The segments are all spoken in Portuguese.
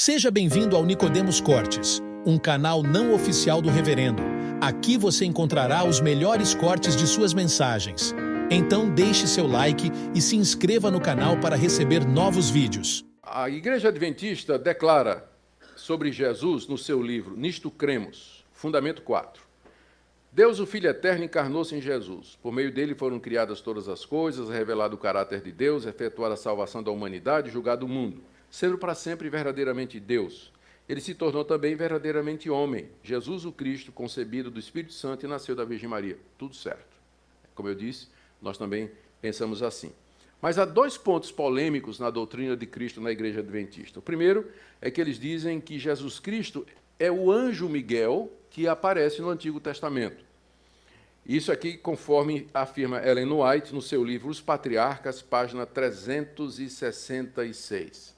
Seja bem-vindo ao Nicodemos Cortes, um canal não oficial do Reverendo. Aqui você encontrará os melhores cortes de suas mensagens. Então deixe seu like e se inscreva no canal para receber novos vídeos. A Igreja Adventista declara sobre Jesus no seu livro Nisto Cremos, Fundamento 4. Deus, o Filho Eterno, encarnou-se em Jesus. Por meio dele foram criadas todas as coisas, revelado o caráter de Deus, efetuada a salvação da humanidade, julgado o mundo, sendo para sempre verdadeiramente Deus. Ele se tornou também verdadeiramente homem. Jesus, o Cristo, concebido do Espírito Santo e nasceu da Virgem Maria. Tudo certo. Como eu disse, nós também pensamos assim. Mas há dois pontos polêmicos na doutrina de Cristo na Igreja Adventista. O primeiro é que eles dizem que Jesus Cristo é o anjo Miguel que aparece no Antigo Testamento. Isso aqui, conforme afirma Ellen White no seu livro Os Patriarcas, página 366.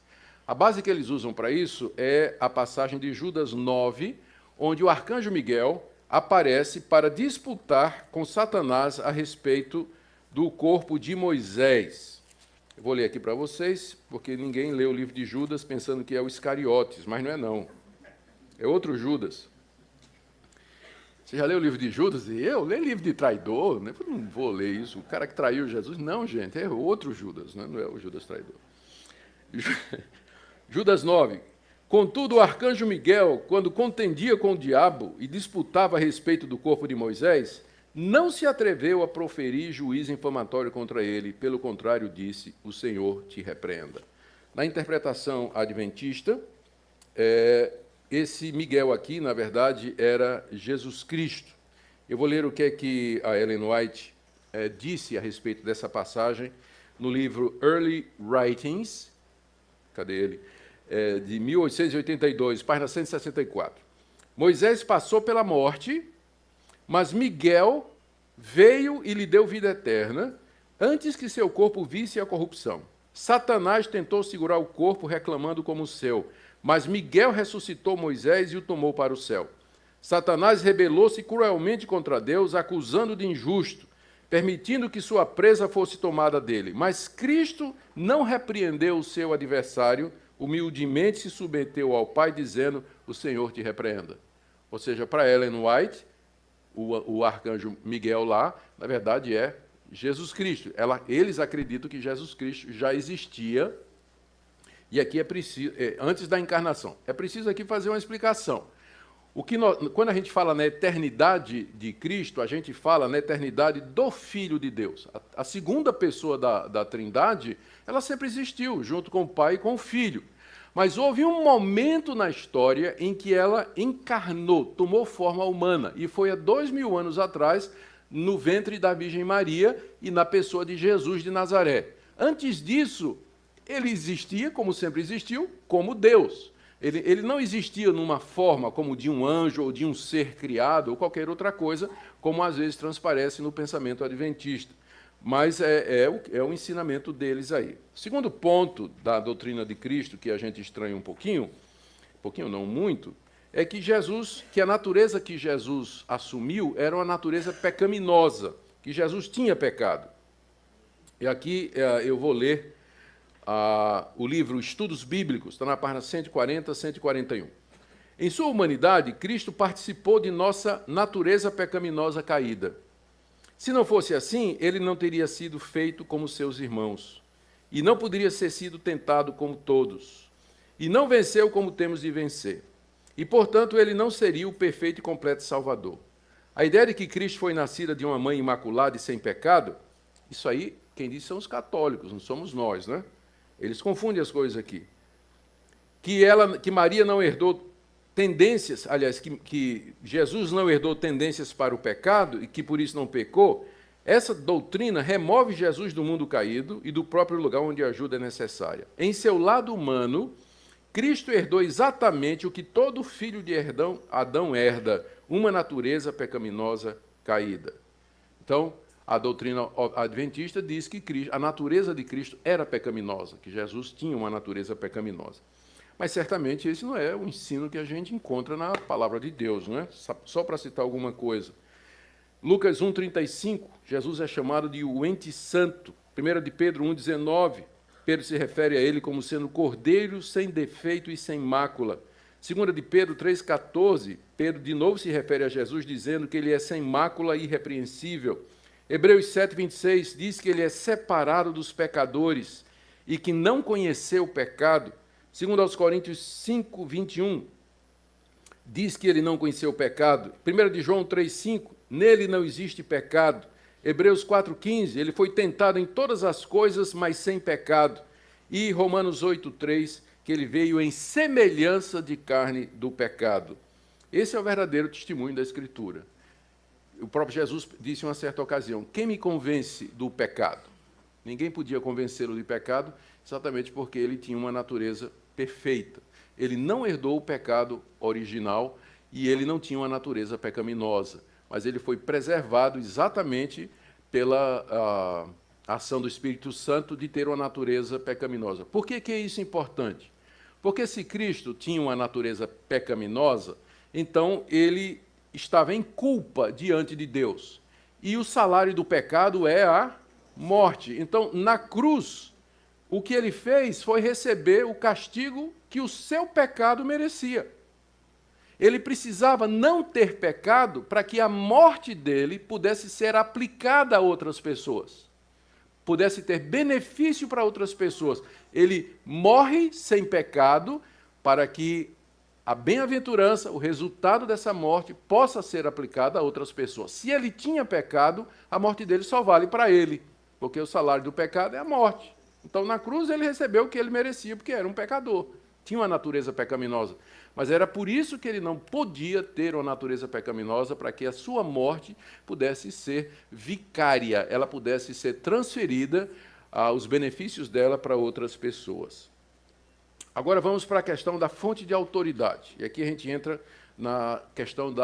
A base que eles usam para isso é a passagem de Judas 9, onde o arcanjo Miguel aparece para disputar com Satanás a respeito do corpo de Moisés. Eu vou ler aqui para vocês, porque ninguém lê o livro de Judas pensando que é o Iscariotes, mas não é não. É outro Judas. Você já leu o livro de Judas? E eu leio livro de traidor, né? Eu não vou ler isso. O cara que traiu Jesus. Não, gente, é outro Judas, né? Não é o Judas traidor. Judas 9. Contudo, o arcanjo Miguel, quando contendia com o diabo e disputava a respeito do corpo de Moisés, não se atreveu a proferir juízo infamatório contra ele. Pelo contrário, disse, o Senhor te repreenda. Na interpretação adventista, esse Miguel aqui, na verdade, era Jesus Cristo. Eu vou ler o que é que a Ellen White disse a respeito dessa passagem no livro Early Writings, cadê ele? De 1882, página 164. Moisés passou pela morte, mas Miguel veio e lhe deu vida eterna, antes que seu corpo visse a corrupção. Satanás tentou segurar o corpo, reclamando como seu, mas Miguel ressuscitou Moisés e o tomou para o céu. Satanás rebelou-se cruelmente contra Deus, acusando de injusto, permitindo que sua presa fosse tomada dele. Mas Cristo não repreendeu o seu adversário, humildemente se submeteu ao Pai, dizendo, o Senhor te repreenda. Ou seja, para Ellen White, o arcanjo Miguel lá, na verdade, é Jesus Cristo. Eles acreditam que Jesus Cristo já existia, e aqui é preciso, antes da encarnação. É preciso aqui fazer uma explicação. Quando a gente fala na eternidade de Cristo, a gente fala na eternidade do Filho de Deus. A segunda pessoa da Trindade, ela sempre existiu, junto com o Pai e com o Filho. Mas houve um momento na história em que ela encarnou, tomou forma humana, e foi há 2000 anos atrás, no ventre da Virgem Maria e na pessoa de Jesus de Nazaré. Antes disso, ele existia, como sempre existiu, como Deus. Ele não existia numa forma como de um anjo ou de um ser criado ou qualquer outra coisa, como às vezes transparece no pensamento adventista. Mas é o ensinamento deles aí. O segundo ponto da doutrina de Cristo, que a gente estranha um pouquinho não muito, é que a natureza que Jesus assumiu era uma natureza pecaminosa, que Jesus tinha pecado. E aqui eu vou ler o livro Estudos Bíblicos, está na página 140 a 141. Em sua humanidade, Cristo participou de nossa natureza pecaminosa caída. Se não fosse assim, ele não teria sido feito como seus irmãos, e não poderia ser sido tentado como todos, e não venceu como temos de vencer. E, portanto, ele não seria o perfeito e completo Salvador. A ideia de que Cristo foi nascida de uma mãe imaculada e sem pecado, isso aí, quem diz são os católicos, não somos nós, né? Eles confundem as coisas aqui. Que Maria não herdou tendências, aliás, que Jesus não herdou tendências para o pecado e que por isso não pecou, essa doutrina remove Jesus do mundo caído e do próprio lugar onde a ajuda é necessária. Em seu lado humano, Cristo herdou exatamente o que todo filho de Adão herda, uma natureza pecaminosa caída. Então, a doutrina adventista diz que a natureza de Cristo era pecaminosa, que Jesus tinha uma natureza pecaminosa. Mas, certamente, esse não é o ensino que a gente encontra na palavra de Deus, não é? Só para citar alguma coisa. Lucas 1,35, Jesus é chamado de o ente santo. 1 de Pedro 1,19, Pedro se refere a ele como sendo cordeiro sem defeito e sem mácula. 2 de Pedro 3,14, Pedro de novo se refere a Jesus dizendo que ele é sem mácula e irrepreensível. Hebreus 7,26 diz que ele é separado dos pecadores e que não conheceu o pecado. 2 Coríntios 5,21 diz que ele não conheceu o pecado. 1 de João 3,5, nele não existe pecado. Hebreus 4,15, ele foi tentado em todas as coisas, mas sem pecado. E Romanos 8,3, que ele veio em semelhança de carne do pecado. Esse é o verdadeiro testemunho da Escritura. O próprio Jesus disse em uma certa ocasião, quem me convence do pecado? Ninguém podia convencê-lo de pecado, exatamente porque ele tinha uma natureza perfeita. Ele não herdou o pecado original e ele não tinha uma natureza pecaminosa, mas ele foi preservado exatamente pela ação do Espírito Santo de ter uma natureza pecaminosa. Por que é isso importante? Porque se Cristo tinha uma natureza pecaminosa, então ele estava em culpa diante de Deus. E o salário do pecado é a morte. Então, na cruz, o que ele fez foi receber o castigo que o seu pecado merecia. Ele precisava não ter pecado para que a morte dele pudesse ser aplicada a outras pessoas, pudesse ter benefício para outras pessoas. Ele morre sem pecado para que a bem-aventurança, o resultado dessa morte, possa ser aplicada a outras pessoas. Se ele tinha pecado, a morte dele só vale para ele, porque o salário do pecado é a morte. Então, na cruz, ele recebeu o que ele merecia, porque era um pecador. Tinha uma natureza pecaminosa. Mas era por isso que ele não podia ter uma natureza pecaminosa, para que a sua morte pudesse ser vicária, ela pudesse ser transferida, os benefícios dela para outras pessoas. Agora vamos para a questão da fonte de autoridade. E aqui a gente entra na questão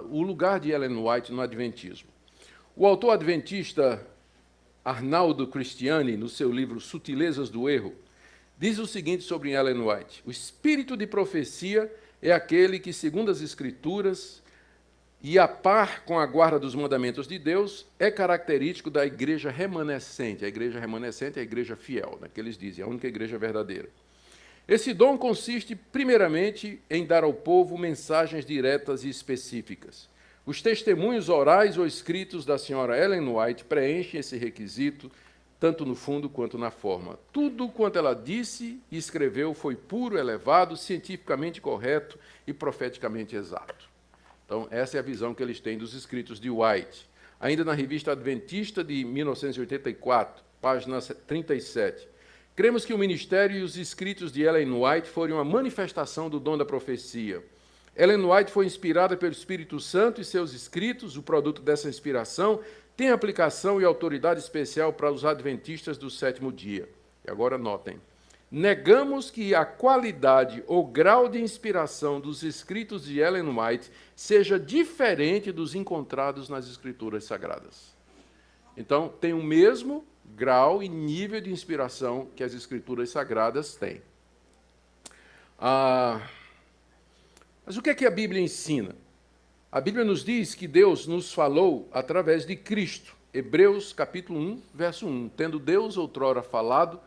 o lugar de Ellen White no Adventismo. O autor adventista Arnaldo Cristiani, no seu livro Sutilezas do Erro, diz o seguinte sobre Ellen White: o espírito de profecia é aquele que, segundo as Escrituras, e a par com a guarda dos mandamentos de Deus, é característico da igreja remanescente. A igreja remanescente é a igreja fiel, né, que eles dizem, a única igreja verdadeira. Esse dom consiste, primeiramente, em dar ao povo mensagens diretas e específicas. Os testemunhos orais ou escritos da senhora Ellen White preenchem esse requisito, tanto no fundo quanto na forma. Tudo quanto ela disse e escreveu foi puro, elevado, cientificamente correto e profeticamente exato. Então, essa é a visão que eles têm dos escritos de White. Ainda na Revista Adventista de 1984, página 37, cremos que o ministério e os escritos de Ellen White foram uma manifestação do dom da profecia. Ellen White foi inspirada pelo Espírito Santo e seus escritos, o produto dessa inspiração, tem aplicação e autoridade especial para os adventistas do sétimo dia. E agora notem. Negamos que a qualidade ou grau de inspiração dos escritos de Ellen White seja diferente dos encontrados nas Escrituras Sagradas. Então, tem o mesmo grau e nível de inspiração que as Escrituras Sagradas têm. Mas o que é que a Bíblia ensina? A Bíblia nos diz que Deus nos falou através de Cristo. Hebreus capítulo 1, verso 1. Tendo Deus outrora falado,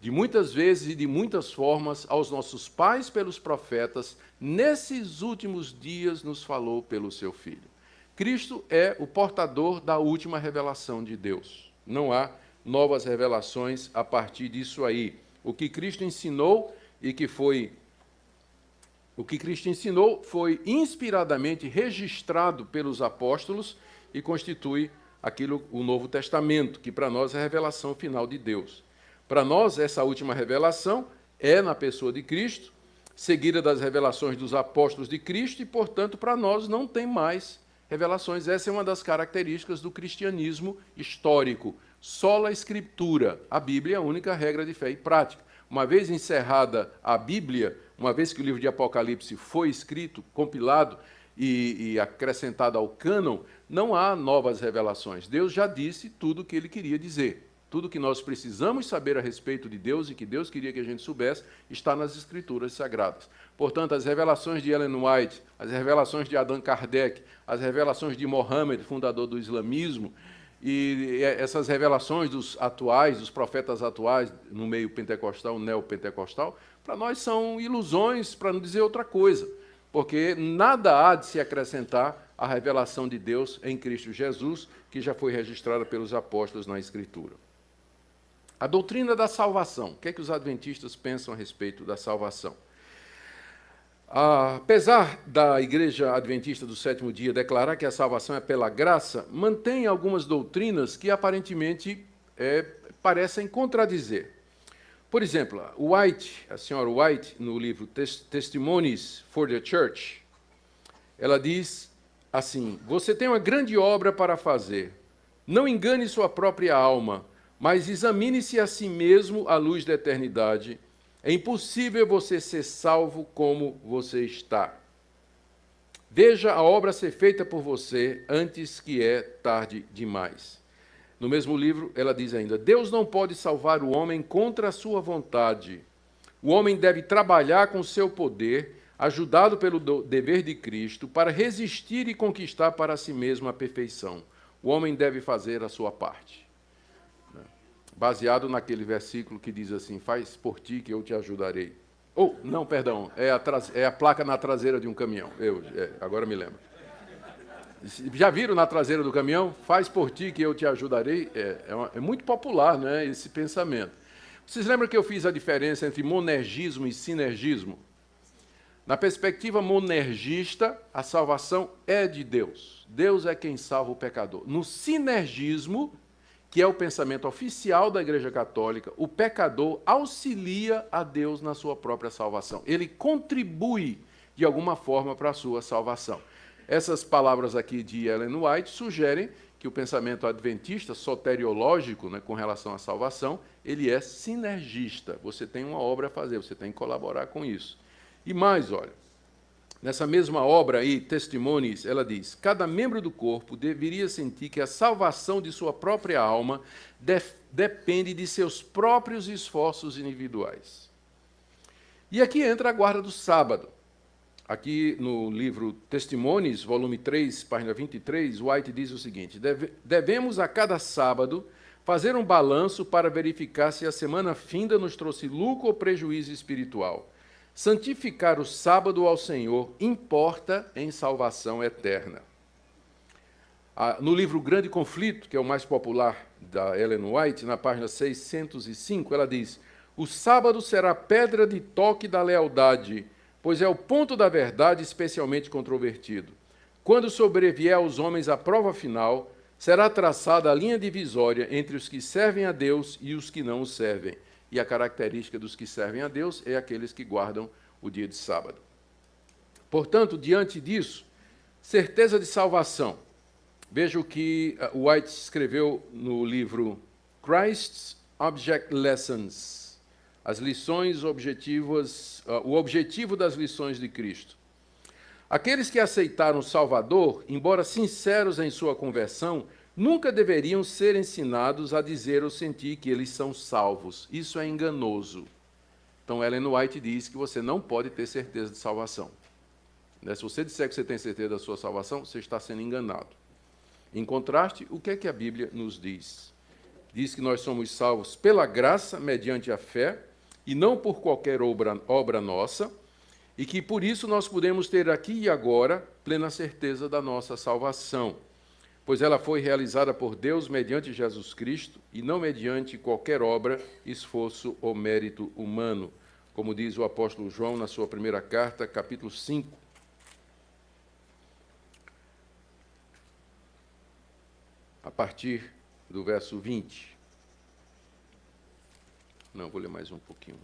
de muitas vezes e de muitas formas, aos nossos pais pelos profetas, nesses últimos dias nos falou pelo seu Filho. Cristo é o portador da última revelação de Deus. Não há novas revelações a partir disso aí. O que Cristo ensinou foi inspiradamente registrado pelos apóstolos e constitui o Novo Testamento, que para nós é a revelação final de Deus. Para nós, essa última revelação é na pessoa de Cristo, seguida das revelações dos apóstolos de Cristo, e, portanto, para nós não tem mais revelações. Essa é uma das características do cristianismo histórico. Sola Escritura. A Bíblia é a única regra de fé e prática. Uma vez encerrada a Bíblia, uma vez que o livro de Apocalipse foi escrito, compilado e acrescentado ao cânon, não há novas revelações. Deus já disse tudo o que ele queria dizer. Tudo que nós precisamos saber a respeito de Deus e que Deus queria que a gente soubesse está nas Escrituras Sagradas. Portanto, as revelações de Ellen White, as revelações de Allan Kardec, as revelações de Mohammed, fundador do islamismo, E essas revelações dos atuais, dos profetas atuais, no meio pentecostal, neopentecostal, para nós são ilusões, para não dizer outra coisa, porque nada há de se acrescentar à revelação de Deus em Cristo Jesus, que já foi registrada pelos apóstolos na Escritura. A doutrina da salvação. O que é que os adventistas pensam a respeito da salvação? Apesar da Igreja Adventista do Sétimo Dia declarar que a salvação é pela graça, mantém algumas doutrinas que aparentemente parecem contradizer. Por exemplo, a senhora White, no livro Testimonies for the Church, ela diz assim: você tem uma grande obra para fazer. Não engane sua própria alma, mas examine-se a si mesmo à luz da eternidade. É impossível você ser salvo como você está. Veja a obra ser feita por você antes que é tarde demais. No mesmo livro, ela diz ainda: Deus não pode salvar o homem contra a sua vontade. O homem deve trabalhar com seu poder, ajudado pelo dever de Cristo, para resistir e conquistar para si mesmo a perfeição. O homem deve fazer a sua parte. Baseado naquele versículo que diz assim: faz por ti que eu te ajudarei. Não, perdão, é a placa na traseira de um caminhão. Agora me lembro. Já viram na traseira do caminhão? Faz por ti que eu te ajudarei. É muito popular, né, esse pensamento. Vocês lembram que eu fiz a diferença entre monergismo e sinergismo? Na perspectiva monergista, a salvação é de Deus. Deus é quem salva o pecador. No sinergismo, que é o pensamento oficial da Igreja Católica, o pecador auxilia a Deus na sua própria salvação. Ele contribui, de alguma forma, para a sua salvação. Essas palavras aqui de Ellen White sugerem que o pensamento adventista, soteriológico, né, com relação à salvação, ele é sinergista. Você tem uma obra a fazer, você tem que colaborar com isso. E mais, olha, nessa mesma obra aí, Testimonies, ela diz: cada membro do corpo deveria sentir que a salvação de sua própria alma depende de seus próprios esforços individuais. E aqui entra a guarda do sábado. Aqui no livro Testimonies, volume 3, página 23, White diz o seguinte: devemos a cada sábado fazer um balanço para verificar se a semana finda nos trouxe lucro ou prejuízo espiritual. Santificar o sábado ao Senhor importa em salvação eterna. No livro Grande Conflito, que é o mais popular da Ellen White, na página 605, ela diz: o sábado será pedra de toque da lealdade, pois é o ponto da verdade especialmente controvertido. Quando sobrevier aos homens a prova final, será traçada a linha divisória entre os que servem a Deus e os que não o servem. E a característica dos que servem a Deus é aqueles que guardam o dia de sábado. Portanto, diante disso, certeza de salvação. Veja o que White escreveu no livro Christ's Object Lessons, as lições objetivas, o objetivo das lições de Cristo. Aqueles que aceitaram o Salvador, embora sinceros em sua conversão, nunca deveriam ser ensinados a dizer ou sentir que eles são salvos. Isso é enganoso. Então, Ellen White diz que você não pode ter certeza de salvação. Se você disser que você tem certeza da sua salvação, você está sendo enganado. Em contraste, o que é que a Bíblia nos diz? Diz que nós somos salvos pela graça, mediante a fé, e não por qualquer obra nossa, e que por isso nós podemos ter aqui e agora plena certeza da nossa salvação, pois ela foi realizada por Deus mediante Jesus Cristo e não mediante qualquer obra, esforço ou mérito humano, como diz o apóstolo João na sua primeira carta, capítulo 5. A partir do verso 20. Não, vou ler mais um pouquinho.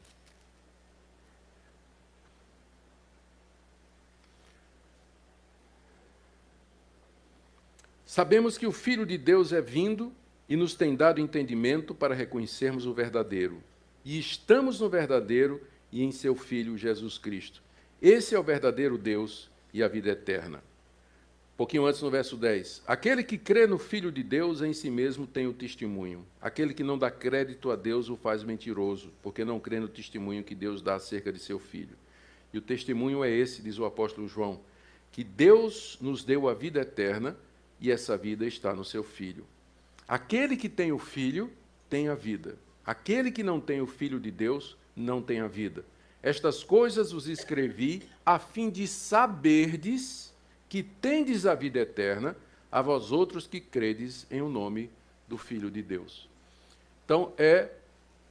Sabemos que o Filho de Deus é vindo e nos tem dado entendimento para reconhecermos o verdadeiro. E estamos no verdadeiro e em seu Filho Jesus Cristo. Esse é o verdadeiro Deus e a vida eterna. Um pouquinho antes, no verso 10. Aquele que crê no Filho de Deus em si mesmo tem o testemunho. Aquele que não dá crédito a Deus o faz mentiroso, porque não crê no testemunho que Deus dá acerca de seu Filho. E o testemunho é esse, diz o apóstolo João, que Deus nos deu a vida eterna, e essa vida está no seu Filho. Aquele que tem o Filho tem a vida. Aquele que não tem o Filho de Deus não tem a vida. Estas coisas vos escrevi a fim de saberdes que tendes a vida eterna, a vós outros que credes em o nome do Filho de Deus. Então,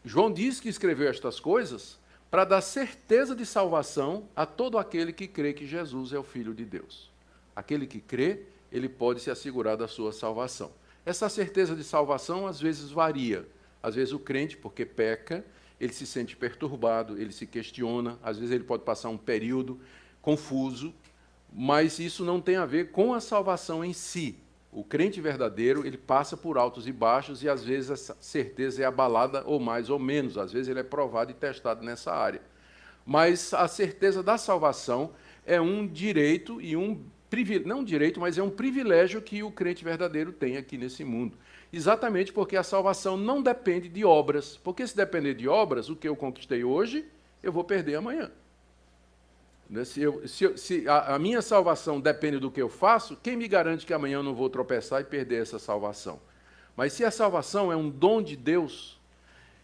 João diz que escreveu estas coisas para dar certeza de salvação a todo aquele que crê que Jesus é o Filho de Deus. Aquele que crê, ele pode se assegurar da sua salvação. Essa certeza de salvação, às vezes, varia. Às vezes, o crente, porque peca, ele se sente perturbado, ele se questiona, às vezes ele pode passar um período confuso, mas isso não tem a ver com a salvação em si. O crente verdadeiro, ele passa por altos e baixos e, às vezes, essa certeza é abalada, ou mais ou menos. Às vezes, ele é provado e testado nessa área. Mas a certeza da salvação é um direito e não um direito, mas é um privilégio que o crente verdadeiro tem aqui nesse mundo. Exatamente porque a salvação não depende de obras. Porque se depender de obras, o que eu conquistei hoje, eu vou perder amanhã. Se a minha salvação depende do que eu faço, quem me garante que amanhã eu não vou tropeçar e perder essa salvação? Mas se a salvação é um dom de Deus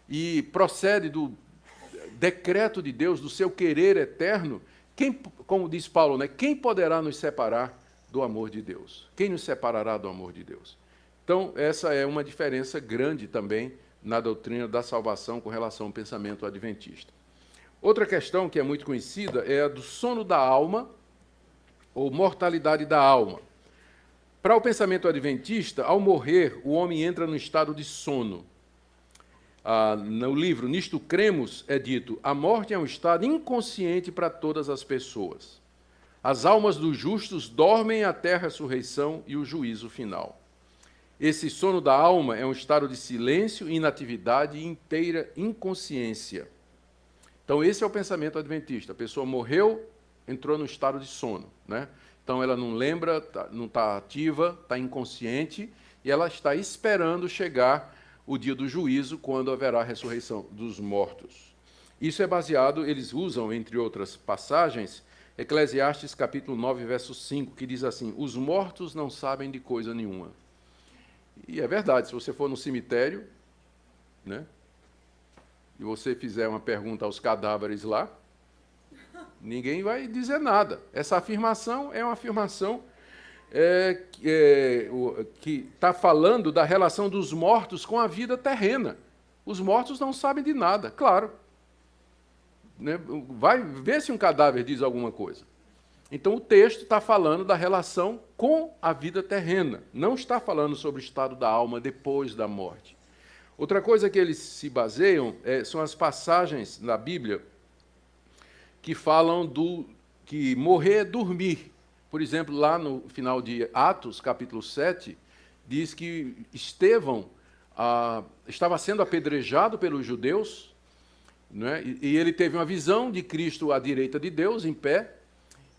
e procede do decreto de Deus, do seu querer eterno, como diz Paulo, né, quem poderá nos separar do amor de Deus? Quem nos separará do amor de Deus? Então, essa é uma diferença grande também na doutrina da salvação com relação ao pensamento adventista. Outra questão que é muito conhecida é a do sono da alma, ou mortalidade da alma. Para o pensamento adventista, ao morrer, o homem entra no estado de sono. No livro Nisto Cremos é dito: a morte é um estado inconsciente para todas as pessoas. As almas dos justos dormem até a ressurreição e o juízo final. Esse sono da alma é um estado de silêncio, inatividade e inteira inconsciência. Então, esse é o pensamento adventista. A pessoa morreu, entrou no estado de sono, né? Então, ela não lembra, não está ativa, está inconsciente, e ela está esperando chegar o dia do juízo, quando haverá a ressurreição dos mortos. Isso é baseado, eles usam, entre outras passagens, Eclesiastes capítulo 9, verso 5, que diz assim: os mortos não sabem de coisa nenhuma. E é verdade, se você for no cemitério, né, e você fizer uma pergunta aos cadáveres lá, ninguém vai dizer nada. Essa afirmação é uma afirmação que está falando da relação dos mortos com a vida terrena. Os mortos não sabem de nada, claro. Né? Vai ver se um cadáver diz alguma coisa. Então, o texto está falando da relação com a vida terrena, não está falando sobre o estado da alma depois da morte. Outra coisa que eles se baseiam são as passagens na Bíblia que falam que morrer é dormir. Por exemplo, lá no final de Atos, capítulo 7, diz que Estevão estava sendo apedrejado pelos judeus, né? E ele teve uma visão de Cristo à direita de Deus, em pé,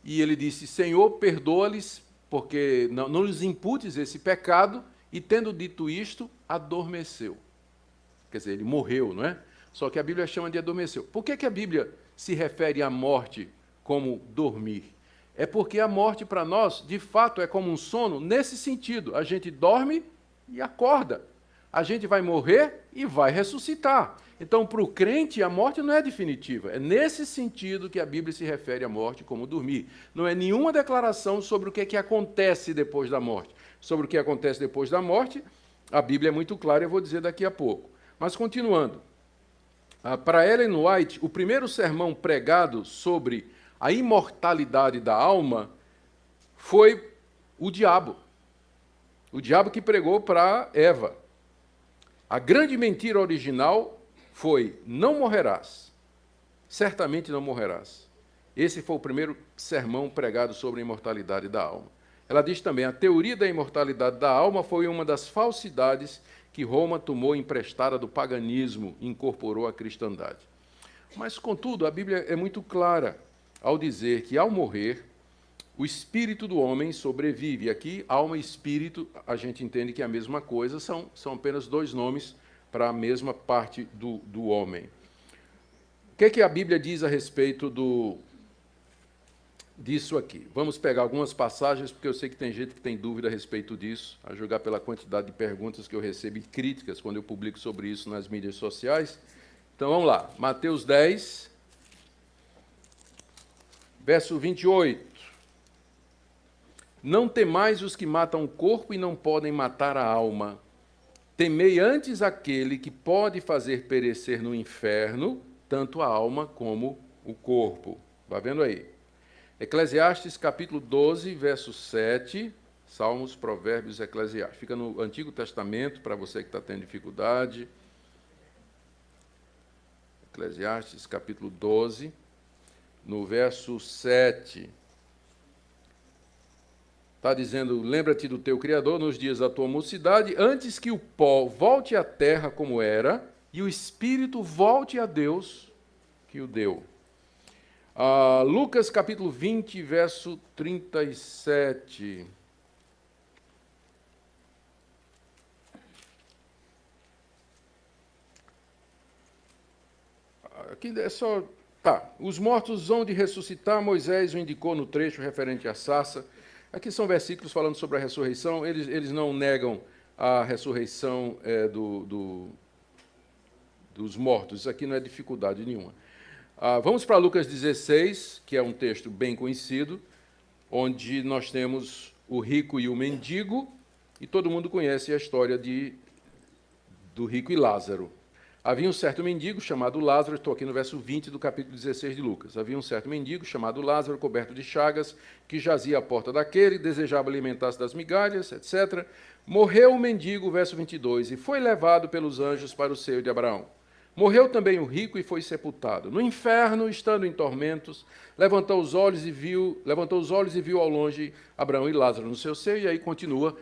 e ele disse: Senhor, perdoa-lhes, porque não lhes imputes esse pecado, e tendo dito isto, adormeceu. Quer dizer, ele morreu, não é? Só que a Bíblia chama de adormeceu. Por que a Bíblia se refere à morte como dormir? É porque a morte para nós, de fato, é como um sono nesse sentido. A gente dorme e acorda. A gente vai morrer e vai ressuscitar. Então, para o crente, a morte não é definitiva. É nesse sentido que a Bíblia se refere à morte como dormir. Não é nenhuma declaração sobre o que acontece depois da morte. Sobre o que acontece depois da morte, a Bíblia é muito clara, eu vou dizer daqui a pouco. Mas, continuando, para Ellen White, o primeiro sermão pregado sobre a imortalidade da alma foi o diabo. O diabo que pregou para Eva. A grande mentira original foi: não morrerás. Certamente não morrerás. Esse foi o primeiro sermão pregado sobre a imortalidade da alma. Ela diz também: a teoria da imortalidade da alma foi uma das falsidades que Roma tomou emprestada do paganismo e incorporou à cristandade. Mas, contudo, a Bíblia é muito clara ao dizer que, ao morrer, o espírito do homem sobrevive. Aqui, alma e espírito, a gente entende que é a mesma coisa, são apenas dois nomes para a mesma parte do homem. O que a Bíblia diz a respeito disso aqui. Vamos pegar algumas passagens, porque eu sei que tem gente que tem dúvida a respeito disso, a julgar pela quantidade de perguntas que eu recebo e críticas quando eu publico sobre isso nas mídias sociais. Então vamos lá, Mateus 10, verso 28. Não temais os que matam o corpo e não podem matar a alma. Temei antes aquele que pode fazer perecer no inferno tanto a alma como o corpo. Vai vendo aí. Eclesiastes capítulo 12, verso 7. Salmos, Provérbios, Eclesiastes. Fica no Antigo Testamento, para você que está tendo dificuldade. Eclesiastes capítulo 12, no verso 7. Está dizendo, lembra-te do teu Criador nos dias da tua mocidade, antes que o pó volte à terra como era, e o Espírito volte a Deus que o deu. Lucas capítulo 20, verso 37. Aqui é só... Tá, os mortos hão de ressuscitar, Moisés o indicou no trecho referente à sarça. Aqui são versículos falando sobre a ressurreição, eles não negam a ressurreição dos mortos, isso aqui não é dificuldade nenhuma. Vamos para Lucas 16, que é um texto bem conhecido, onde nós temos o rico e o mendigo, e todo mundo conhece a história do rico e Lázaro. Havia um certo mendigo chamado Lázaro, estou aqui no verso 20 do capítulo 16 de Lucas. Havia um certo mendigo chamado Lázaro, coberto de chagas, que jazia à porta daquele, desejava alimentar-se das migalhas, etc. Morreu o mendigo, verso 22, e foi levado pelos anjos para o seio de Abraão. Morreu também o rico e foi sepultado. No inferno, estando em tormentos, levantou os olhos e viu ao longe Abraão e Lázaro no seu seio, e aí continua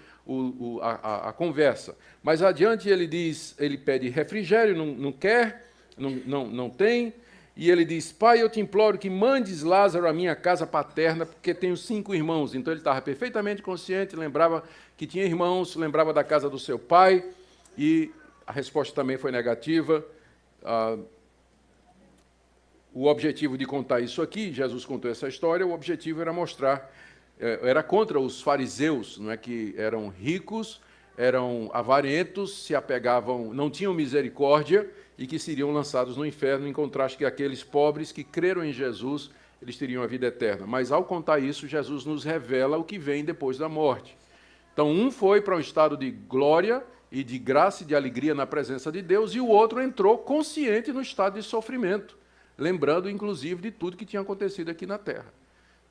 a conversa. Mais adiante ele pede refrigério, não quer, não tem, e ele diz, Pai, eu te imploro que mandes Lázaro à minha casa paterna, porque tenho 5 irmãos. Então ele estava perfeitamente consciente, lembrava que tinha irmãos, lembrava da casa do seu pai, e a resposta também foi negativa. O objetivo de contar isso aqui, Jesus contou essa história, o objetivo era mostrar, era contra os fariseus, não é, que eram ricos, eram avarentos, se apegavam, não tinham misericórdia e que seriam lançados no inferno, em contraste que aqueles pobres que creram em Jesus, eles teriam a vida eterna. Mas ao contar isso, Jesus nos revela o que vem depois da morte. Então, um foi para um estado de glória e de graça e de alegria na presença de Deus, e o outro entrou consciente no estado de sofrimento, lembrando, inclusive, de tudo que tinha acontecido aqui na terra.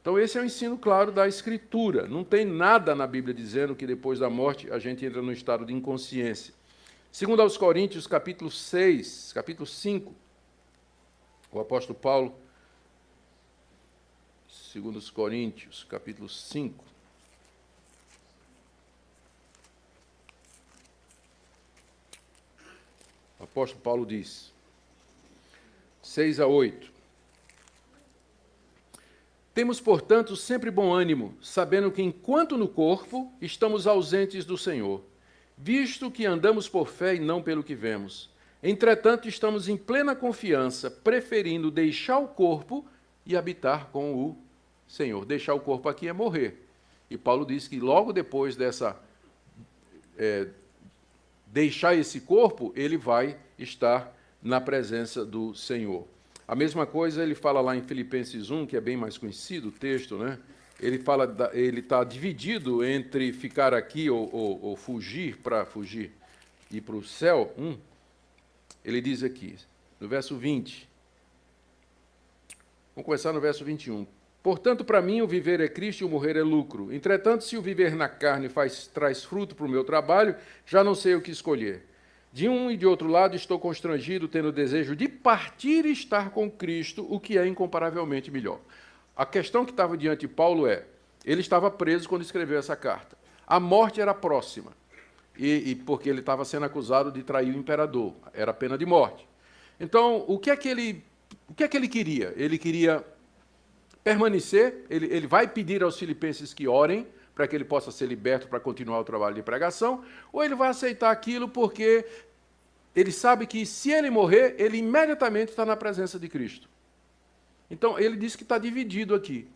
Então, esse é o ensino claro da Escritura. Não tem nada na Bíblia dizendo que depois da morte a gente entra no estado de inconsciência. Segundo aos Coríntios, capítulo 6, capítulo 5, o apóstolo Paulo, segundo os Coríntios, capítulo 5, o apóstolo Paulo diz, 6 a 8, temos, portanto, sempre bom ânimo, sabendo que, enquanto no corpo, estamos ausentes do Senhor, visto que andamos por fé e não pelo que vemos. Entretanto, estamos em plena confiança, preferindo deixar o corpo e habitar com o Senhor. Deixar o corpo aqui é morrer. E Paulo diz que logo depois dessa... deixar esse corpo, ele vai estar na presença do Senhor. A mesma coisa ele fala lá em Filipenses 1, que é bem mais conhecido o texto, né? Ele está dividido entre ficar aqui ou fugir para fugir e ir para o céu. Ele diz aqui, no verso 20. Vamos começar no verso 21. Portanto, para mim, o viver é Cristo e o morrer é lucro. Entretanto, se o viver na carne traz fruto para o meu trabalho, já não sei o que escolher. De um e de outro lado, estou constrangido, tendo o desejo de partir e estar com Cristo, o que é incomparavelmente melhor. A questão que estava diante de Paulo ele estava preso quando escreveu essa carta. A morte era próxima, porque ele estava sendo acusado de trair o imperador. Era pena de morte. Então, o que é que ele queria? Ele queria permanecer, ele vai pedir aos filipenses que orem, para que ele possa ser liberto para continuar o trabalho de pregação, ou ele vai aceitar aquilo porque ele sabe que, se ele morrer, ele imediatamente está na presença de Cristo. Então, ele diz que está dividido aqui.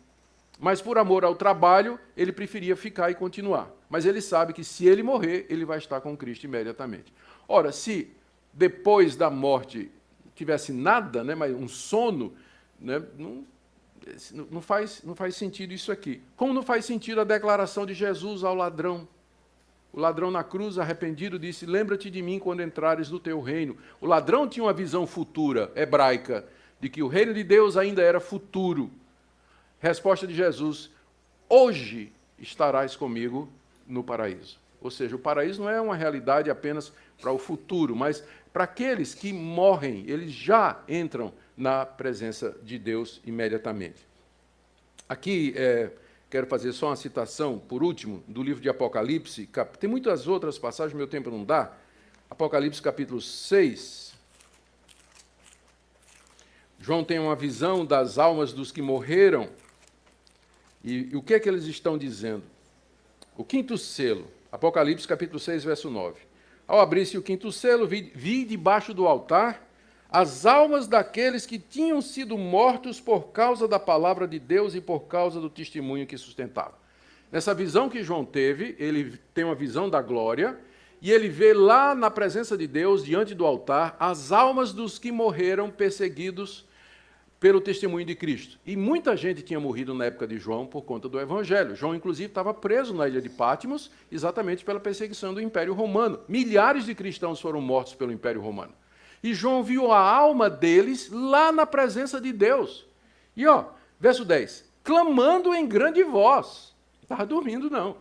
Mas por amor ao trabalho, ele preferia ficar e continuar. Mas ele sabe que se ele morrer, ele vai estar com Cristo imediatamente. Ora, se depois da morte tivesse nada, né, mas um sono, né, não faz sentido isso aqui. Como não faz sentido a declaração de Jesus ao ladrão? O ladrão na cruz, arrependido, disse: lembra-te de mim quando entrares no teu reino. O ladrão tinha uma visão futura, hebraica, de que o reino de Deus ainda era futuro. Resposta de Jesus: hoje estarás comigo no paraíso. Ou seja, o paraíso não é uma realidade apenas para o futuro, mas para aqueles que morrem, eles já entram na presença de Deus imediatamente. Aqui quero fazer só uma citação, por último, do livro de Apocalipse. Tem muitas outras passagens, meu tempo não dá. Apocalipse capítulo 6. João tem uma visão das almas dos que morreram. E o que é que eles estão dizendo? O quinto selo, Apocalipse capítulo 6, verso 9. Ao abrir-se o quinto selo, vi debaixo do altar as almas daqueles que tinham sido mortos por causa da palavra de Deus e por causa do testemunho que sustentavam. Nessa visão que João teve, ele tem uma visão da glória, e ele vê lá na presença de Deus, diante do altar, as almas dos que morreram perseguidos pelo testemunho de Cristo. E muita gente tinha morrido na época de João por conta do Evangelho. João, inclusive, estava preso na ilha de Patmos, exatamente pela perseguição do Império Romano. Milhares de cristãos foram mortos pelo Império Romano. E João viu a alma deles lá na presença de Deus. E, verso 10, clamando em grande voz. Não estava dormindo, não.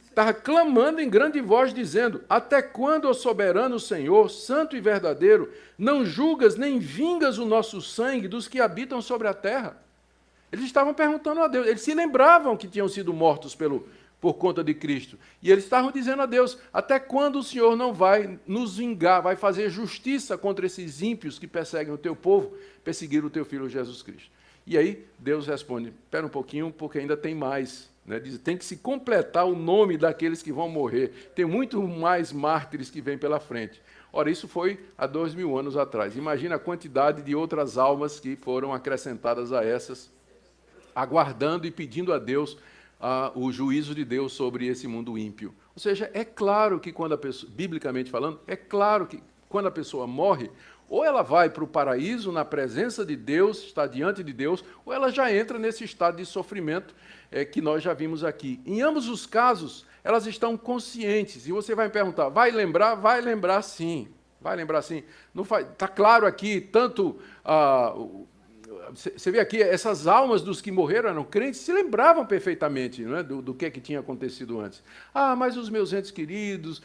Estava clamando em grande voz, dizendo: até quando, ó soberano Senhor, santo e verdadeiro, não julgas nem vingas o nosso sangue dos que habitam sobre a terra? Eles estavam perguntando a Deus. Eles se lembravam que tinham sido mortos por conta de Cristo. E eles estavam dizendo a Deus: até quando o Senhor não vai nos vingar, vai fazer justiça contra esses ímpios que perseguem o teu povo, perseguiram o teu filho Jesus Cristo? E aí Deus responde: espera um pouquinho, porque ainda tem mais. Diz, tem que se completar o nome daqueles que vão morrer. Tem muito mais mártires que vêm pela frente. Ora, isso foi há 2000 anos atrás. Imagina a quantidade de outras almas que foram acrescentadas a essas, aguardando e pedindo a Deus o juízo de Deus sobre esse mundo ímpio. Ou seja, é claro que quando a pessoa, biblicamente falando, é claro que quando a pessoa morre, ou ela vai para o paraíso na presença de Deus, está diante de Deus, ou ela já entra nesse estado de sofrimento que nós já vimos aqui. Em ambos os casos, elas estão conscientes. E você vai me perguntar: vai lembrar? Vai lembrar sim. Vai lembrar sim. Está claro aqui, tanto... Você vê aqui, essas almas dos que morreram eram crentes, se lembravam perfeitamente, não é, do que tinha acontecido antes. Mas os meus entes queridos,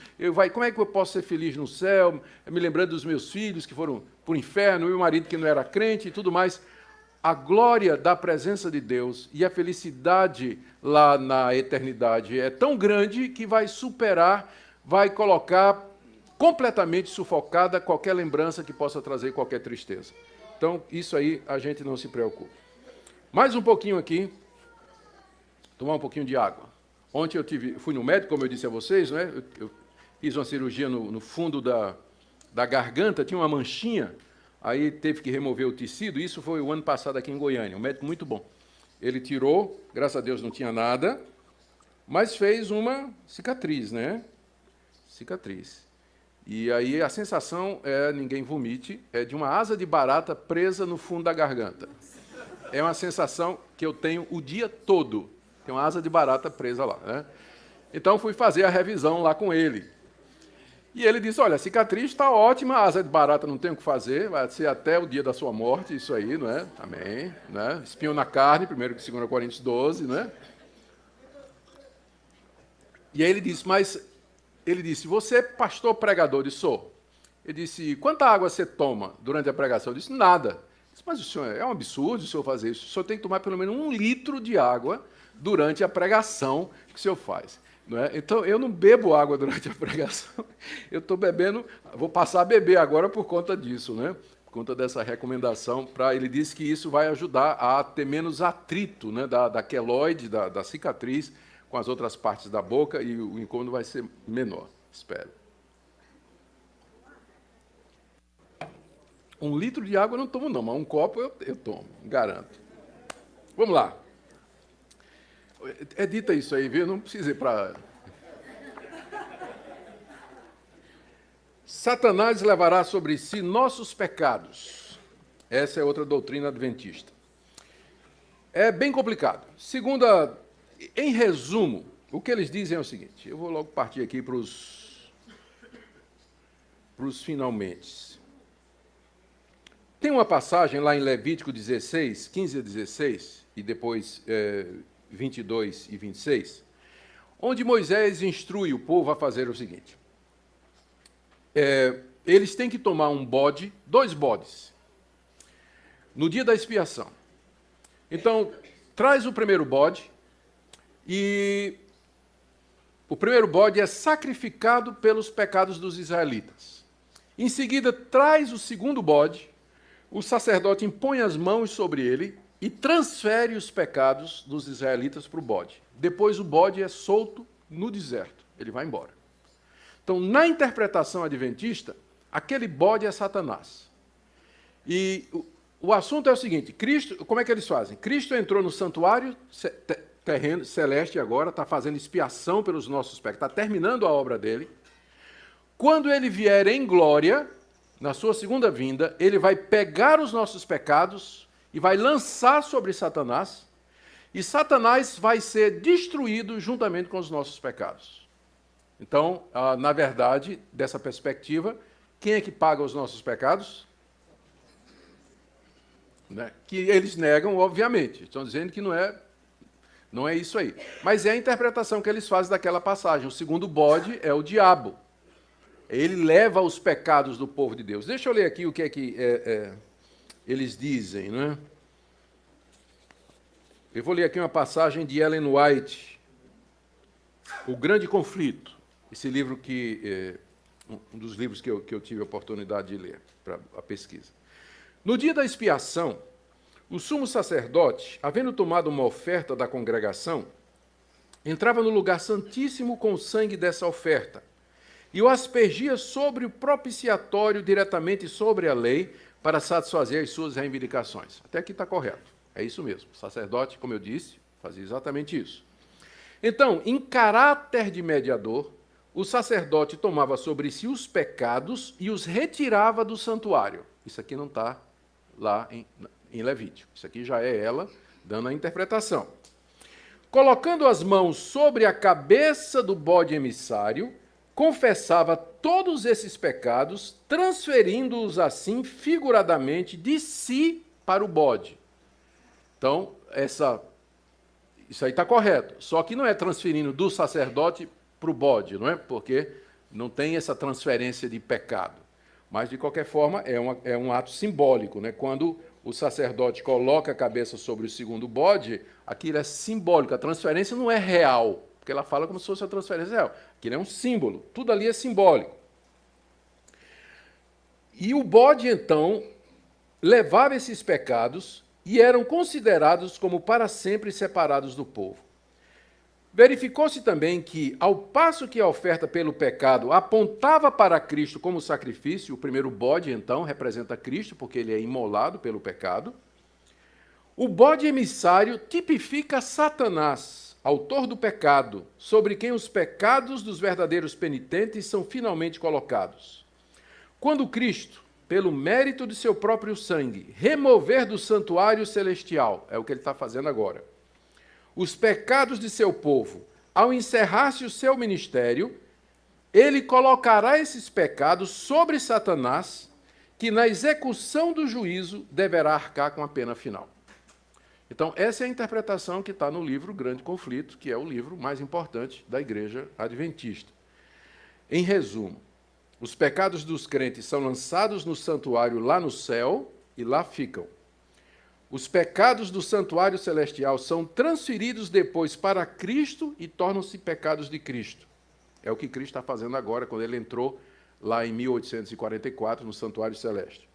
como é que eu posso ser feliz no céu, me lembrando dos meus filhos que foram para o inferno, meu marido que não era crente e tudo mais. A glória da presença de Deus e a felicidade lá na eternidade é tão grande que vai superar, vai colocar completamente sufocada qualquer lembrança que possa trazer qualquer tristeza. Então, isso aí a gente não se preocupa. Mais um pouquinho aqui. Tomar um pouquinho de água. Ontem fui no médico, como eu disse a vocês, né? Eu fiz uma cirurgia no fundo da garganta, tinha uma manchinha, aí teve que remover o tecido. Isso foi o ano passado aqui em Goiânia, um médico muito bom. Ele tirou, graças a Deus não tinha nada, mas fez uma cicatriz, né? Cicatriz. E aí a sensação ninguém vomite, é de uma asa de barata presa no fundo da garganta. É uma sensação que eu tenho o dia todo. Tem uma asa de barata presa lá, né? Então fui fazer a revisão lá com ele. E ele disse: olha, a cicatriz está ótima, a asa de barata não tem o que fazer, vai ser até o dia da sua morte, isso aí, não é? Amém. Né? Espinho na carne, 2 Coríntios 12, né? E aí ele disse: você é pastor pregador? Eu disse: sou. Ele disse: quanta água você toma durante a pregação? Eu disse: nada. Eu disse: mas o senhor, é um absurdo o senhor fazer isso. O senhor tem que tomar pelo menos 1 litro de água durante a pregação que o senhor faz. Não é? Então, eu não bebo água durante a pregação. Eu estou bebendo, vou passar a beber agora por conta disso, né? Por conta dessa recomendação. Ele disse que isso vai ajudar a ter menos atrito, né, da queloide, da cicatriz, com as outras partes da boca, e o incômodo vai ser menor, espero. 1 litro de água eu não tomo, não, mas 1 copo eu tomo, garanto. Vamos lá. Edita isso aí, viu? Não precisa ir para... Satanás levará sobre si nossos pecados. Essa é outra doutrina adventista. É bem complicado. Segunda, em resumo, o que eles dizem é o seguinte, eu vou logo partir aqui para os finalmente. Tem uma passagem lá em Levítico 16, 15 a 16, e depois 22 e 26, onde Moisés instrui o povo a fazer o seguinte. Eles têm que tomar um bode, 2 bodes, no dia da expiação. Então, traz o primeiro bode, e o primeiro bode é sacrificado pelos pecados dos israelitas. Em seguida, traz o segundo bode, o sacerdote impõe as mãos sobre ele e transfere os pecados dos israelitas para o bode. Depois o bode é solto no deserto, ele vai embora. Então, na interpretação adventista, aquele bode é Satanás. E o assunto é o seguinte, Cristo, como é que eles fazem? Cristo entrou no santuário terreno, celeste agora, está fazendo expiação pelos nossos pecados, está terminando a obra dele. Quando ele vier em glória, na sua segunda vinda, ele vai pegar os nossos pecados e vai lançar sobre Satanás, e Satanás vai ser destruído juntamente com os nossos pecados. Então, na verdade, dessa perspectiva, quem é que paga os nossos pecados? Né? Que eles negam, obviamente. Estão dizendo que não é isso aí. Mas é a interpretação que eles fazem daquela passagem. O segundo bode é o diabo. Ele leva os pecados do povo de Deus. Deixa eu ler aqui o que é que eles dizem. Né? Eu vou ler aqui uma passagem de Ellen White, O Grande Conflito. Esse livro que um dos livros que eu tive a oportunidade de ler para a pesquisa. No dia da expiação, o sumo sacerdote, havendo tomado uma oferta da congregação, entrava no lugar santíssimo com o sangue dessa oferta e o aspergia sobre o propiciatório diretamente sobre a lei para satisfazer as suas reivindicações. Até aqui está correto. É isso mesmo. O sacerdote, como eu disse, fazia exatamente isso. Então, em caráter de mediador, o sacerdote tomava sobre si os pecados e os retirava do santuário. Isso aqui não está lá em Levítico. Isso aqui já é ela dando a interpretação. Colocando as mãos sobre a cabeça do bode emissário, confessava todos esses pecados, transferindo-os assim figuradamente de si para o bode. Então, isso aí está correto. Só que não é transferindo do sacerdote para o bode, não é? Porque não tem essa transferência de pecado. Mas, de qualquer forma, é um ato simbólico, né? Quando o sacerdote coloca a cabeça sobre o segundo bode, aquilo é simbólico. A transferência não é real, porque ela fala como se fosse a transferência real. Aquilo é um símbolo. Tudo ali é simbólico. E o bode, então, levava esses pecados e eram considerados como para sempre separados do povo. Verificou-se também que, ao passo que a oferta pelo pecado apontava para Cristo como sacrifício, o primeiro bode, então, representa Cristo, porque ele é imolado pelo pecado, o bode emissário tipifica Satanás, autor do pecado, sobre quem os pecados dos verdadeiros penitentes são finalmente colocados. Quando Cristo, pelo mérito de seu próprio sangue, remover do santuário celestial, é o que ele está fazendo agora, os pecados de seu povo, ao encerrar-se o seu ministério, ele colocará esses pecados sobre Satanás, que na execução do juízo deverá arcar com a pena final. Então, essa é a interpretação que está no livro Grande Conflito, que é o livro mais importante da Igreja Adventista. Em resumo, os pecados dos crentes são lançados no santuário lá no céu e lá ficam. Os pecados do santuário celestial são transferidos depois para Cristo e tornam-se pecados de Cristo. É o que Cristo está fazendo agora, quando ele entrou lá em 1844 no santuário celeste.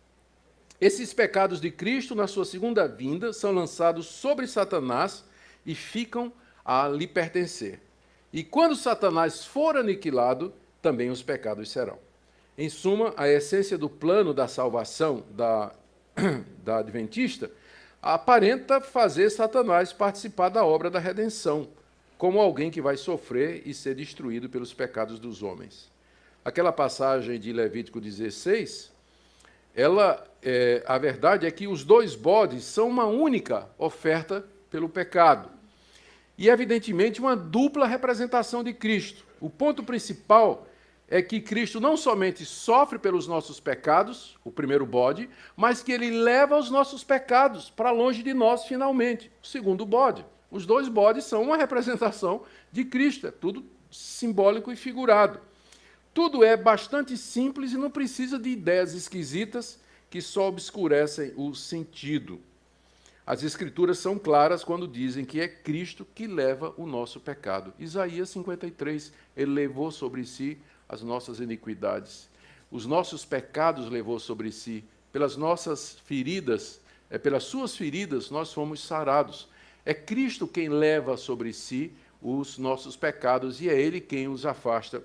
Esses pecados de Cristo, na sua segunda vinda, são lançados sobre Satanás e ficam a lhe pertencer. E quando Satanás for aniquilado, também os pecados serão. Em suma, a essência do plano da salvação da Adventista aparenta fazer Satanás participar da obra da redenção, como alguém que vai sofrer e ser destruído pelos pecados dos homens. Aquela passagem de Levítico 16, a verdade é que os 2 bodes são uma única oferta pelo pecado. E, evidentemente, uma dupla representação de Cristo. O ponto principal é que Cristo não somente sofre pelos nossos pecados, o primeiro bode, mas que ele leva os nossos pecados para longe de nós finalmente, o segundo bode. Os 2 bodes são uma representação de Cristo, é tudo simbólico e figurado. Tudo é bastante simples e não precisa de ideias esquisitas que só obscurecem o sentido. As Escrituras são claras quando dizem que é Cristo que leva o nosso pecado. Isaías 53, ele levou sobre si as nossas iniquidades. Os nossos pecados levou sobre si. Pelas nossas feridas, pelas suas feridas, nós fomos sarados. É Cristo quem leva sobre si os nossos pecados e é Ele quem os afasta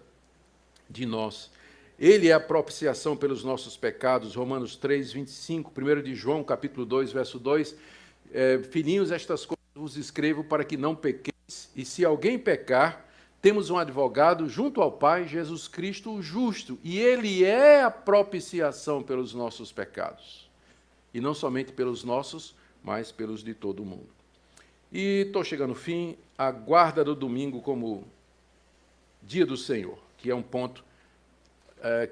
de nós. Ele é a propiciação pelos nossos pecados. Romanos 3, 25, 1 de João, capítulo 2, verso 2. Filhinhos, estas coisas vos escrevo para que não pequeis, e se alguém pecar, temos um advogado junto ao Pai, Jesus Cristo o justo, e ele é a propiciação pelos nossos pecados. E não somente pelos nossos, mas pelos de todo o mundo. E estou chegando ao fim, a guarda do domingo como dia do Senhor, que é um ponto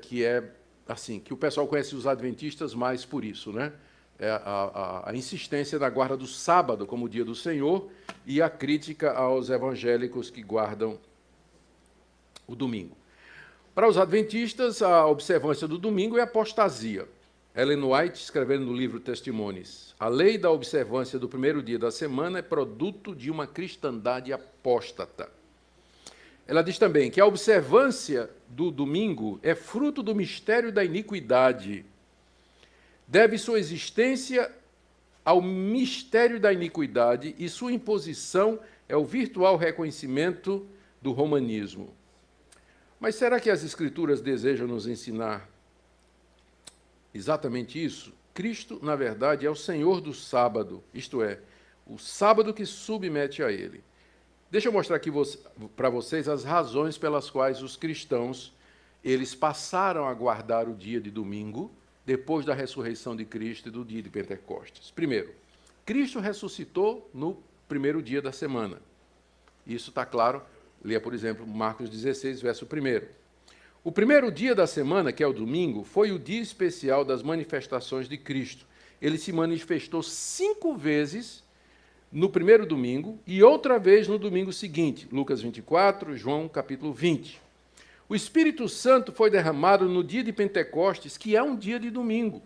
que é assim, que o pessoal conhece os adventistas mais por isso, né? A insistência da guarda do sábado como dia do Senhor e a crítica aos evangélicos que guardam o domingo. Para os adventistas, a observância do domingo é apostasia. Ellen White, escrevendo no livro Testemunhos, a lei da observância do primeiro dia da semana é produto de uma cristandade apóstata. Ela diz também que a observância do domingo é fruto do mistério da iniquidade. Deve sua existência ao mistério da iniquidade e sua imposição é o virtual reconhecimento do romanismo. Mas será que as Escrituras desejam nos ensinar exatamente isso? Cristo, na verdade, é o Senhor do sábado, isto é, o sábado que submete a Ele. Deixa eu mostrar aqui para vocês as razões pelas quais os cristãos eles passaram a guardar o dia de domingo depois da ressurreição de Cristo e do dia de Pentecostes. Primeiro, Cristo ressuscitou no primeiro dia da semana. Isso está claro. Leia, por exemplo, Marcos 16, verso 1. O primeiro dia da semana, que é o domingo, foi o dia especial das manifestações de Cristo. Ele se manifestou 5 vezes no primeiro domingo e outra vez no domingo seguinte, Lucas 24, João capítulo 20. O Espírito Santo foi derramado no dia de Pentecostes, que é um dia de domingo.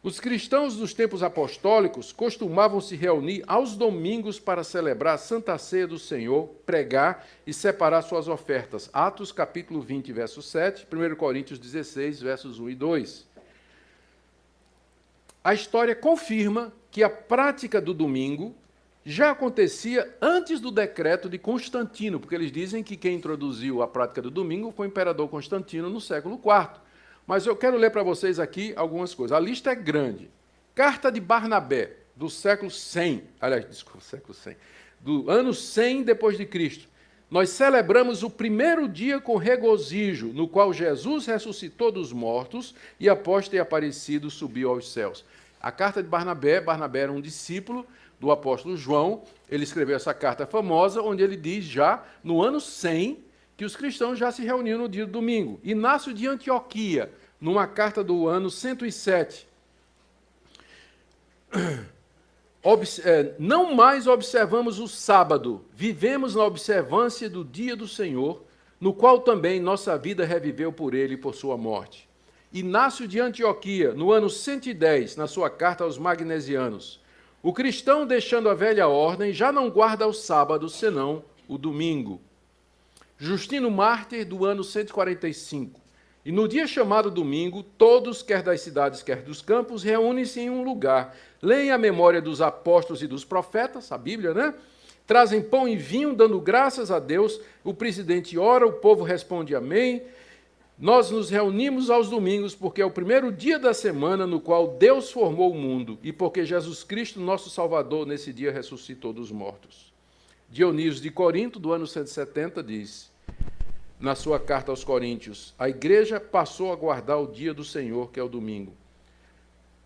Os cristãos dos tempos apostólicos costumavam se reunir aos domingos para celebrar a Santa Ceia do Senhor, pregar e separar suas ofertas. Atos capítulo 20, verso 7, 1 Coríntios 16, versos 1 e 2. A história confirma que a prática do domingo já acontecia antes do decreto de Constantino, porque eles dizem que quem introduziu a prática do domingo foi o imperador Constantino no século IV. Mas eu quero ler para vocês aqui algumas coisas. A lista é grande. Carta de Barnabé, do século 100, aliás, desculpa, século 100, do ano 100 depois de Cristo. Nós celebramos o primeiro dia com regozijo, no qual Jesus ressuscitou dos mortos e, após ter aparecido, subiu aos céus. A carta de Barnabé era um discípulo do apóstolo João. Ele escreveu essa carta famosa, onde ele diz já, no ano 100, que os cristãos já se reuniam no dia do domingo. Inácio de Antioquia, numa carta do ano 107. Não mais observamos o sábado, vivemos na observância do dia do Senhor, no qual também nossa vida reviveu por ele e por sua morte. Inácio de Antioquia, no ano 110, na sua carta aos Magnesianos. O cristão, deixando a velha ordem, já não guarda o sábado, senão o domingo. Justino Mártir, do ano 145. E no dia chamado domingo, todos, quer das cidades, quer dos campos, reúnem-se em um lugar. Leem a memória dos apóstolos e dos profetas, a Bíblia, né? Trazem pão e vinho, dando graças a Deus. O presidente ora, o povo responde amém. Nós nos reunimos aos domingos porque é o primeiro dia da semana no qual Deus formou o mundo e porque Jesus Cristo, nosso Salvador, nesse dia ressuscitou dos mortos. Dionísio de Corinto, do ano 170, diz, na sua carta aos Coríntios, a igreja passou a guardar o dia do Senhor, que é o domingo.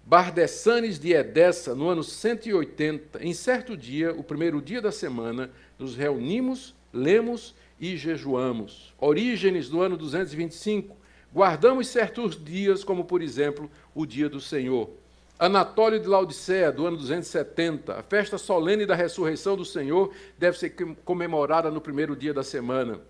Bardessanes de Edessa, no ano 180, em certo dia, o primeiro dia da semana, nos reunimos, lemos e jejuamos. Orígenes, do ano 225, guardamos certos dias, como, por exemplo, o dia do Senhor. Anatólio de Laodiceia, do ano 270, a festa solene da ressurreição do Senhor deve ser comemorada no primeiro dia da semana.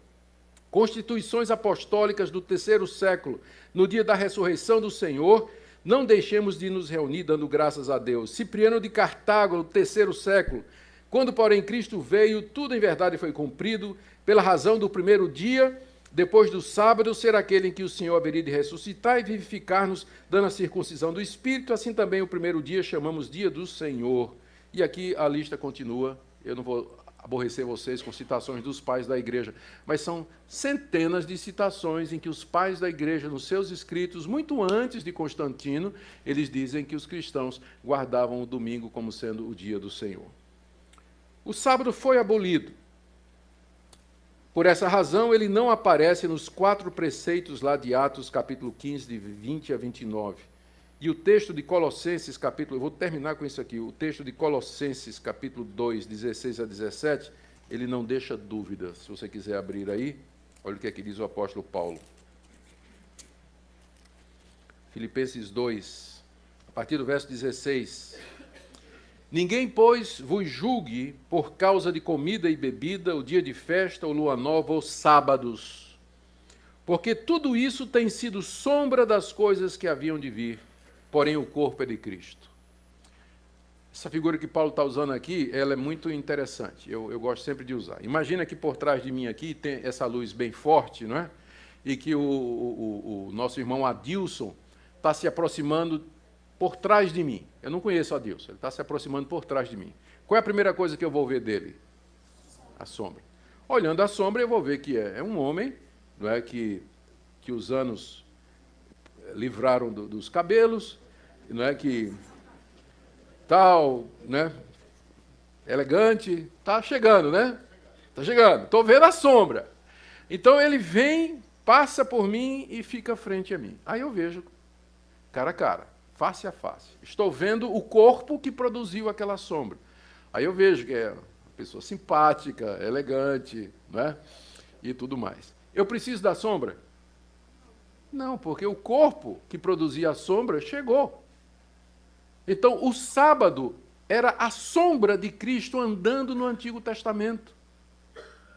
Constituições apostólicas do terceiro século, no dia da ressurreição do Senhor, não deixemos de nos reunir dando graças a Deus. Cipriano de Cartago, no terceiro século, quando, porém, Cristo veio, tudo em verdade foi cumprido, pela razão do primeiro dia, depois do sábado, ser aquele em que o Senhor haveria de ressuscitar e vivificar-nos, dando a circuncisão do Espírito, assim também o primeiro dia chamamos dia do Senhor. E aqui a lista continua, eu não vou aborrecer vocês com citações dos pais da igreja, mas são centenas de citações em que os pais da igreja, nos seus escritos, muito antes de Constantino, eles dizem que os cristãos guardavam o domingo como sendo o dia do Senhor. O sábado foi abolido. Por essa razão, ele não aparece nos 4 preceitos lá de Atos, capítulo 15, de 20 a 29. E o texto de Colossenses, eu vou terminar com isso aqui, o texto de Colossenses, capítulo 2, 16 a 17, ele não deixa dúvida. Se você quiser abrir aí, olha o que é que diz o apóstolo Paulo. Filipenses 2, a partir do verso 16. Ninguém, pois, vos julgue por causa de comida e bebida, o dia de festa, ou lua nova, ou sábados, porque tudo isso tem sido sombra das coisas que haviam de vir, porém o corpo é de Cristo. Essa figura que Paulo está usando aqui, ela é muito interessante, eu gosto sempre de usar. Imagina que por trás de mim aqui tem essa luz bem forte, não é? E que o nosso irmão Adilson está se aproximando por trás de mim. Eu não conheço a Deus, ele está se aproximando por trás de mim. Qual é a primeira coisa que eu vou ver dele? A sombra. Olhando a sombra, eu vou ver que é um homem, não é, que os anos livraram dos cabelos, não é, que tal, né, elegante, está chegando, né? Está chegando, estou vendo a sombra. Então ele vem, passa por mim e fica frente a mim. Aí eu vejo cara a cara, face a face. Estou vendo o corpo que produziu aquela sombra. Aí eu vejo que é uma pessoa simpática, elegante, não é? E tudo mais. Eu preciso da sombra? Não, porque o corpo que produzia a sombra chegou. Então, o sábado era a sombra de Cristo andando no Antigo Testamento.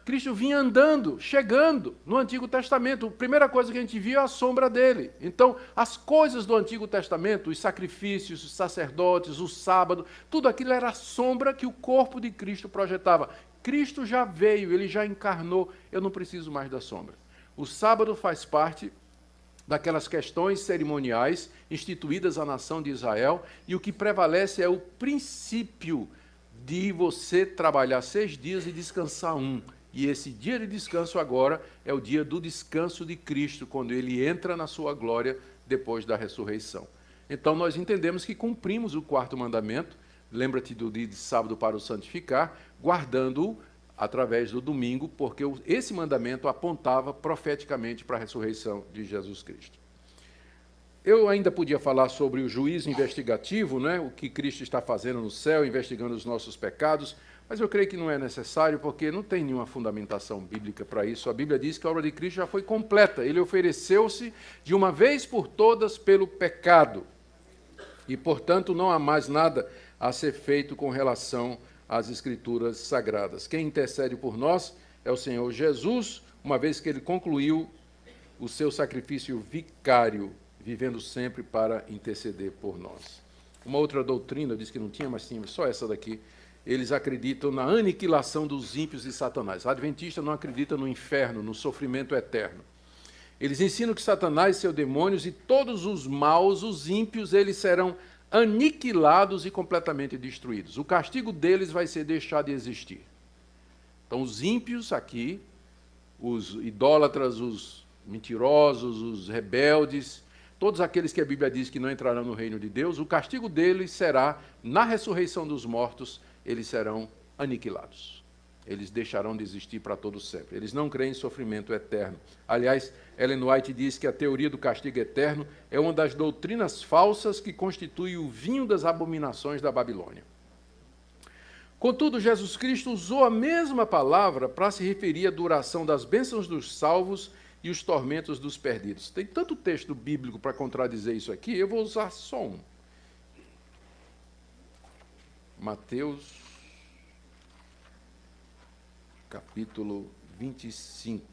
Cristo vinha andando, chegando no Antigo Testamento. A primeira coisa que a gente viu é a sombra dele. Então, as coisas do Antigo Testamento, os sacrifícios, os sacerdotes, o sábado, tudo aquilo era a sombra que o corpo de Cristo projetava. Cristo já veio, ele já encarnou, eu não preciso mais da sombra. O sábado faz parte daquelas questões cerimoniais instituídas à nação de Israel, e o que prevalece é o princípio de você trabalhar 6 dias e descansar 1. E esse dia de descanso agora é o dia do descanso de Cristo, quando ele entra na sua glória depois da ressurreição. Então nós entendemos que cumprimos o 4º mandamento, lembra-te do dia de sábado para o santificar, guardando-o através do domingo, porque esse mandamento apontava profeticamente para a ressurreição de Jesus Cristo. Eu ainda podia falar sobre o juízo investigativo, né? O que Cristo está fazendo no céu, investigando os nossos pecados, mas eu creio que não é necessário, porque não tem nenhuma fundamentação bíblica para isso. A Bíblia diz que a obra de Cristo já foi completa. Ele ofereceu-se de uma vez por todas pelo pecado. E, portanto, não há mais nada a ser feito com relação às Escrituras Sagradas. Quem intercede por nós é o Senhor Jesus, uma vez que ele concluiu o seu sacrifício vicário, vivendo sempre para interceder por nós. Uma outra doutrina, diz que não tinha, mas tinha só essa daqui. Eles acreditam na aniquilação dos ímpios e Satanás. A adventista não acredita no inferno, no sofrimento eterno. Eles ensinam que Satanás, seus demônios e todos os maus, os ímpios, eles serão aniquilados e completamente destruídos. O castigo deles vai ser deixar de existir. Então, os ímpios aqui, os idólatras, os mentirosos, os rebeldes, todos aqueles que a Bíblia diz que não entrarão no reino de Deus, o castigo deles será, na ressurreição dos mortos, eles serão aniquilados. eles deixarão de existir para todo sempre. Eles não creem em sofrimento eterno. Aliás, Ellen White diz que a teoria do castigo eterno é uma das doutrinas falsas que constitui o vinho das abominações da Babilônia. Contudo, Jesus Cristo usou a mesma palavra para se referir à duração das bênçãos dos salvos e os tormentos dos perdidos. Tem tanto texto bíblico para contradizer isso aqui, eu vou usar só um. Mateus, capítulo 25.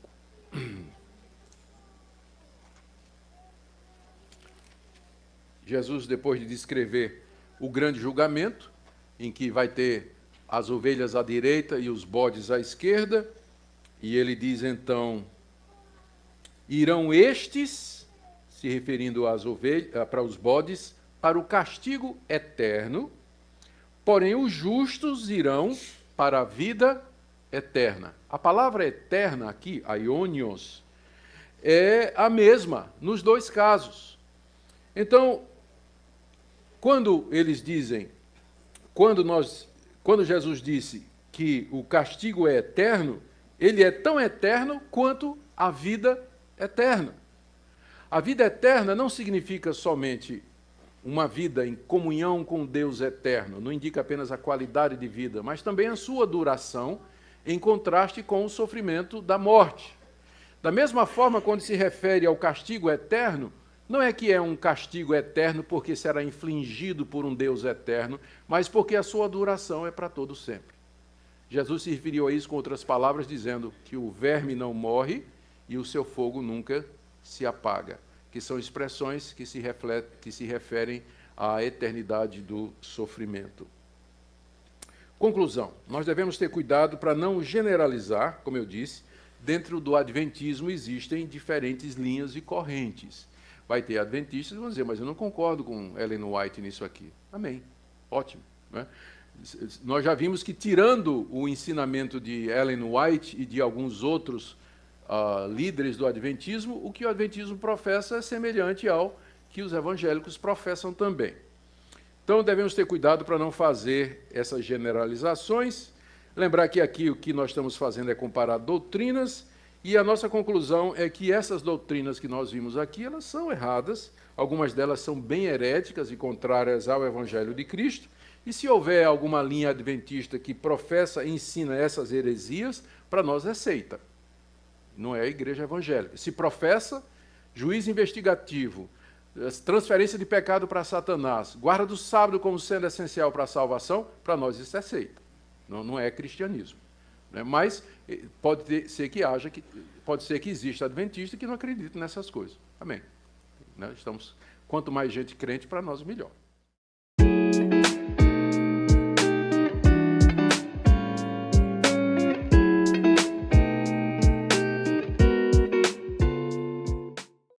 Jesus, depois de descrever o grande julgamento, em que vai ter as ovelhas à direita e os bodes à esquerda, e ele diz então: irão estes, se referindo às ovelhas, para os bodes, para o castigo eterno, porém os justos irão para a vida eterna. A palavra eterna aqui, aionios, é a mesma nos dois casos. Então, quando eles dizem, quando Jesus disse que o castigo é eterno, ele é tão eterno quanto a vida eterna. A vida eterna não significa somente uma vida em comunhão com Deus eterno, não indica apenas a qualidade de vida, mas também a sua duração, em contraste com o sofrimento da morte. Da mesma forma, quando se refere ao castigo eterno, não é que é um castigo eterno porque será infligido por um Deus eterno, mas porque a sua duração é para todo sempre. Jesus se referiu a isso com outras palavras, dizendo que o verme não morre e o seu fogo nunca se apaga, que são expressões que se referem à eternidade do sofrimento. Conclusão: nós devemos ter cuidado para não generalizar, como eu disse. Dentro do adventismo existem diferentes linhas e correntes. Vai ter adventistas que vão dizer, mas eu não concordo com Ellen White nisso aqui. Amém. Ótimo. Né? Nós já vimos que, tirando o ensinamento de Ellen White e de alguns outros líderes do adventismo, o que o adventismo professa é semelhante ao que os evangélicos professam também. Então, devemos ter cuidado para não fazer essas generalizações. Lembrar que aqui o que nós estamos fazendo é comparar doutrinas, e a nossa conclusão é que essas doutrinas que nós vimos aqui, elas são erradas, algumas delas são bem heréticas e contrárias ao Evangelho de Cristo, e se houver alguma linha adventista que professa e ensina essas heresias, para nós é seita, não é a igreja evangélica. Se professa, juízo investigativo, transferência de pecado para Satanás, guarda do sábado como sendo essencial para a salvação, para nós isso é seita, não é cristianismo. Mas pode ser que exista adventista que não acredite nessas coisas. Amém. Quanto mais gente crente, para nós, melhor.